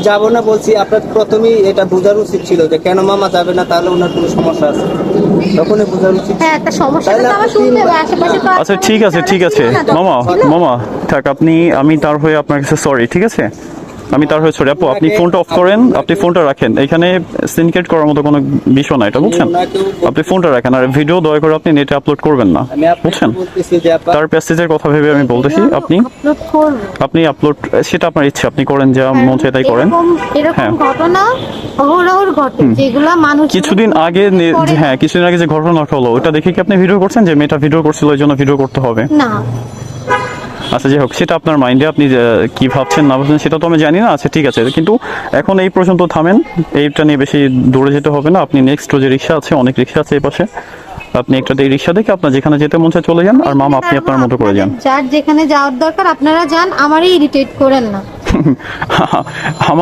যাবো না বলছি, আপনার প্রথমেই এটা বোঝার উচিত ছিল যে কেন মামা যাবে না, তাহলে ওনার কোনো সমস্যা আছে তখনই বোঝার উচিত। হ্যাঁ, একটা সমস্যা তাহলে তো আমার আপনি শুনতে হবে, আশেপাশে তো আচ্ছা আপনার ঠিক আছে যারা ঠিক আছে ছিল না, মামা ছিল? মামা থাক, আমি তার হয়ে আপনার কাছে সরি, ঠিক আছে? আমি তার হয়ে সরি আপু, আপনি ফোনটা অফ করেন, আপনি ফোনটা রাখেন। এখানে সিনকেট করার মতো কোনো বিষয় না এটা, বুঝছেন? আপনি ফোনটা রাখেন, আর ভিডিও দয়া করে আপনি নেটে আপলোড করবেন না, আমি আপনাকে বুঝছেন? বলতেছি যে তার প্যাসেজের কথা ভেবে আমি বলতেছি, আপনি আপলোড করব। আপনি আপলোড, সেটা আপনার ইচ্ছে, আপনি করেন, যা মন চায় তাই করেন। এরকম হ্যাঁ। ঘটনা অহরহ ঘটে, যেগুলা মানুষ কিছুদিন আগে হ্যাঁ, কিছুদিন আগে যে ঘটনাটা হলো ওটা দেখে কি আপনি ভিডিও করছেন যে মেয়েটা ভিডিও করছিল ওই জন্য ভিডিও করতে হবে? না। আচ্ছা যাই হোক, সেটা আপনার মাইন্ডে, আপনি কি ভাবছেন না ভাবছেন সেটা তো আমি জানি না। আচ্ছা ঠিক আছে, কিন্তু এখন এই পর্যন্ত থামেন, এইটা নিয়ে বেশি দূরে যেতে হবে না। আপনি নেক্সট যে রিক্সা আছে, অনেক রিক্সা আছে এই পাশে, আপনি একটা এই রিক্সা দেখে আপনার যেখানে যেতে মন চায় চলে যান, আর মামা আপনি আপনার মতো করে যান। যার যেখানে যাওয়ার দরকার আপনারা যান, আমারই ইরিটেট করেন না। আমার